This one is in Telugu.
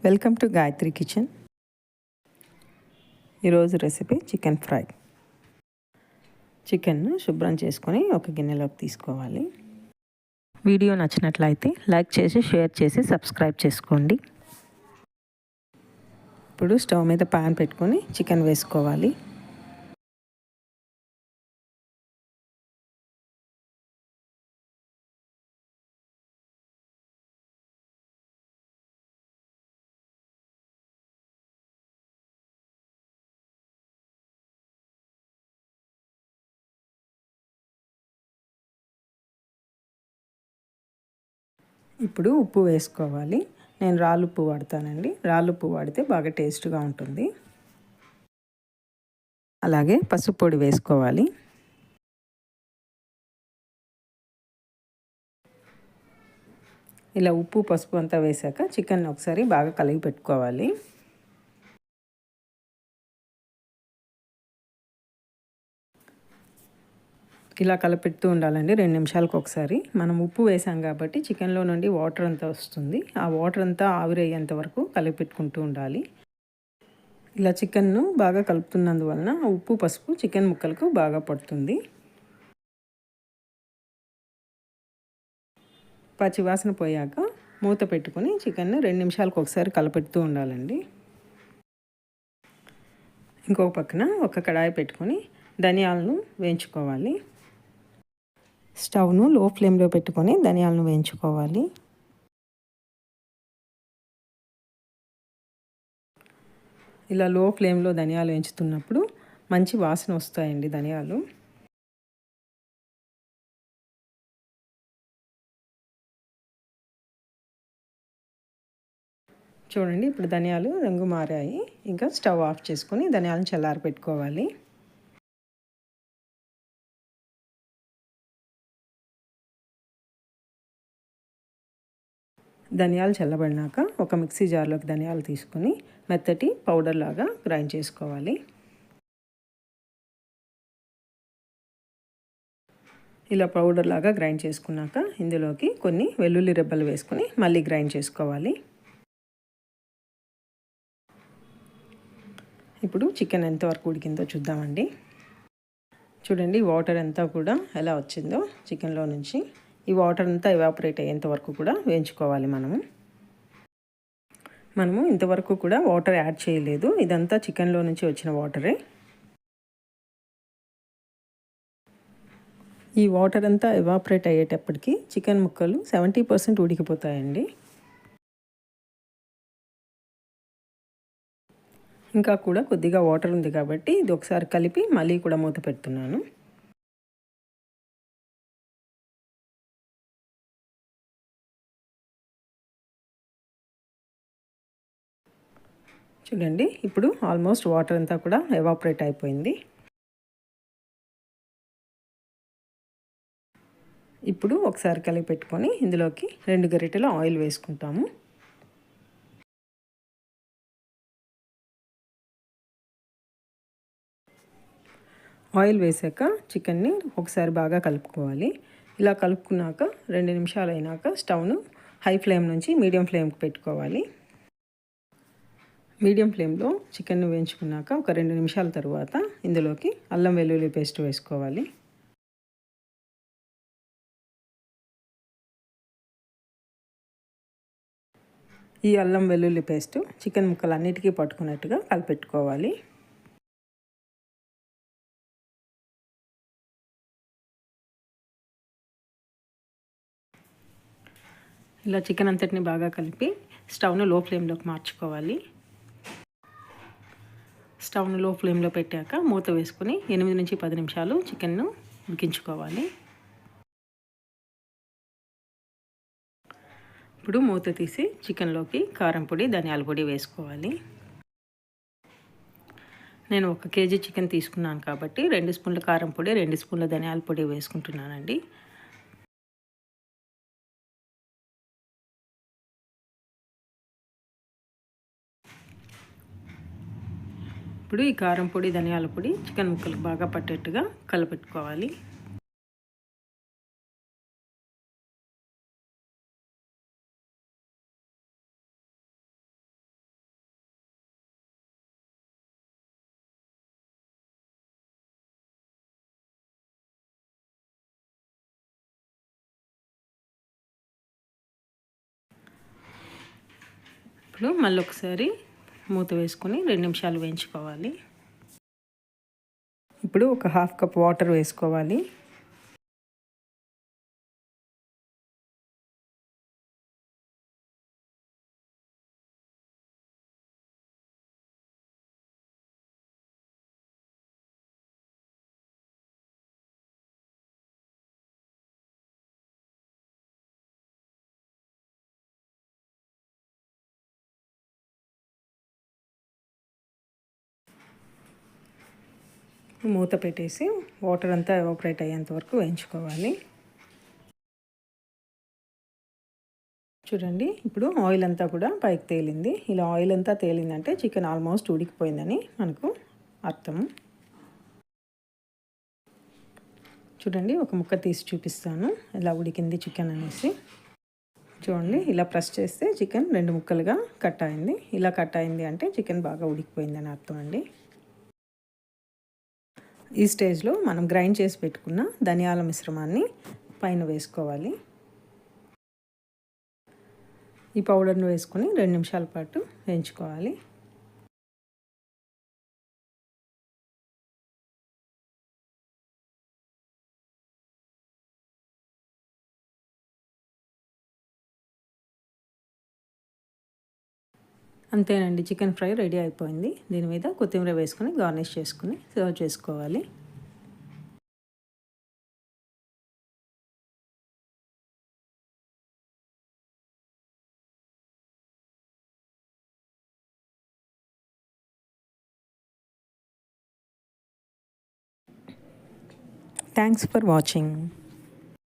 Welcome to Gayatri kitchen. ఈరోజు రెసిపీ చికెన్ ఫ్రై. చికెన్ను శుభ్రం చేసుకొని ఒక గిన్నెలోకి తీసుకోవాలి. వీడియో నచ్చినట్లయితే లైక్ చేసి షేర్ చేసి సబ్స్క్రైబ్ చేసుకోండి. ఇప్పుడు స్టవ్ మీద పాన్ పెట్టుకొని చికెన్ వేసుకోవాలి. ఇప్పుడు ఉప్పు వేసుకోవాలి. నేను రాళ్ళుప్పు వాడతానండి. రాళ్ళుప్పు వాడితే బాగా టేస్ట్గా ఉంటుంది. అలాగే పసుపు పొడి వేసుకోవాలి. ఇలా ఉప్పు పసుపు అంతా వేసాక చికెన్ ఒకసారి బాగా కలిగి పెట్టుకోవాలి. ఇలా కలిపెడుతూ ఉండాలండి 2 నిమిషాలకు ఒకసారి. మనం ఉప్పు వేసాం కాబట్టి చికెన్లో నుండి వాటర్ అంతా వస్తుంది. ఆ వాటర్ అంతా ఆవిరయ్యేంత వరకు కలిపెట్టుకుంటూ ఉండాలి. ఇలా చికెన్ను బాగా కలుపుతున్నందువలన ఉప్పు పసుపు చికెన్ ముక్కలకు బాగా పడుతుంది. పచ్చివాసన పోయాక మూత పెట్టుకొని చికెన్ను 2 నిమిషాలకు ఒకసారి కలిపెడుతూ ఉండాలండి. ఇంకొక పక్కన ఒక కడాయి పెట్టుకొని ధనియాలను వేయించుకోవాలి. స్టవ్ను లో ఫ్లేమ్లో పెట్టుకొని ధనియాలను వేయించుకోవాలి. ఇలా లో ఫ్లేమ్లో ధనియాలు వేయించుతున్నప్పుడు మంచి వాసన వస్తాయండి ధనియాలు. చూడండి ఇప్పుడు ధనియాలు రంగు మారాయి. ఇంకా స్టవ్ ఆఫ్ చేసుకొని ధనియాలను చల్లారి పెట్టుకోవాలి. ధనియాలు చల్లబడినాక ఒక మిక్సీ జార్లోకి ధనియాలు తీసుకొని మెత్తటి పౌడర్ లాగా గ్రైండ్ చేసుకోవాలి. ఇలా పౌడర్ లాగా గ్రైండ్ చేసుకున్నాక ఇందులోకి కొన్ని వెల్లుల్లి రెబ్బలు వేసుకొని మళ్ళీ గ్రైండ్ చేసుకోవాలి. ఇప్పుడు చికెన్ ఎంతవరకు ఉడికిందో చూద్దామండి. చూడండి వాటర్ అంతా కూడా ఎలా వచ్చిందో చికెన్లో నుంచి. ఈ వాటర్ అంతా ఎవాపరేట్ అయ్యేంత వరకు కూడా వేయించుకోవాలి. మనము ఇంతవరకు కూడా వాటర్ యాడ్ చేయలేదు. ఇదంతా చికెన్లో నుంచి వచ్చిన వాటరే. ఈ వాటర్ అంతా ఎవాపరేట్ అయ్యేటప్పటికి చికెన్ ముక్కలు 70% ఉడికిపోతాయండి. ఇంకా కూడా కొద్దిగా వాటర్ ఉంది కాబట్టి ఇది ఒకసారి కలిపి మళ్ళీ కూడా మూత పెడుతున్నాను. చూడండి ఇప్పుడు ఆల్మోస్ట్ వాటర్ అంతా కూడా ఎవాపరేట్ అయిపోయింది. ఇప్పుడు ఒకసారి కలిపి పెట్టుకొని ఇందులోకి 2 గరిటెల ఆయిల్ వేసుకుంటాము. ఆయిల్ వేసాక చికెన్ని ఒకసారి బాగా కలుపుకోవాలి. ఇలా కలుపుకున్నాక 2 నిమిషాలు అయినాక స్టవ్ను హై ఫ్లేమ్ నుంచి మీడియం ఫ్లేమ్కి పెట్టుకోవాలి. మీడియం ఫ్లేమ్లో చికెన్ను వేయించుకున్నాక ఒక 2 నిమిషాల తర్వాత ఇందులోకి అల్లం వెల్లుల్లి పేస్ట్ వేసుకోవాలి. ఈ అల్లం వెల్లుల్లి పేస్ట్ చికెన్ ముక్కలన్నిటికీ పట్టుకున్నట్టుగా కలిపెట్టుకోవాలి. ఇలా చికెన్ అంతటిని బాగా కలిపి స్టవ్ను లో ఫ్లేమ్లోకి మార్చుకోవాలి. స్టవ్ను లో ఫ్లేమ్లో పెట్టాక మూత వేసుకొని 8 నుంచి 10 నిమిషాలు చికెన్ను ఉడికించుకోవాలి. ఇప్పుడు మూత తీసి చికెన్లోకి కారం పొడి ధనియాల పొడి వేసుకోవాలి. నేను 1 కేజీ చికెన్ తీసుకున్నాను కాబట్టి 2 స్పూన్ల కారం పొడి 2 స్పూన్ల ధనియాల పొడి వేసుకుంటున్నానండి. ఇప్పుడు ఈ కారం పొడి ధనియాల పొడి చికెన్ ముక్కలకు బాగా పట్టేట్టుగా కలపెట్టుకోవాలి. ఇప్పుడు మళ్ళీ ఒకసారి మూత వేసుకొని 2 నిమిషాలు వేయించుకోవాలి. ఇప్పుడు ఒక హాఫ్ కప్ వాటర్ వేసుకోవాలి. మూత పెట్టేసి వాటర్ అంతా ఎవాపరేట్ అయ్యేంత వరకు వేయించుకోవాలి. చూడండి, ఇప్పుడు ఆయిల్ అంతా కూడా పైకి తేలింది. ఇలా ఆయిల్ అంతా తేలిందంటే చికెన్ ఆల్మోస్ట్ ఉడికిపోయిందని మనకు అర్థం. చూడండి, ఒక ముక్క తీసి చూపిస్తాను ఎలా ఉడికింది చికెన్ అనేసి. చూడండి, ఇలా ప్రెస్ చేస్తే చికెన్ 2 ముక్కలుగా కట్ అయింది. ఇలా కట్ అయింది అంటే చికెన్ బాగా ఉడికిపోయిందని అర్థం అండి. ఈ స్టేజ్లో మనం గ్రైండ్ చేసి పెట్టుకున్న ధనియాల మిశ్రమాన్ని పైన వేసుకోవాలి. ఈ పౌడర్ను వేసుకొని 2 నిమిషాల పాటు వేయించుకోవాలి. అంతేనండి, చికెన్ ఫ్రై రెడీ అయిపోయింది. దీని మీద కొత్తిమీర వేసుకొని గార్నిష్ చేసుకుని సర్వ్ చేసుకోవాలి. Thanks for watching.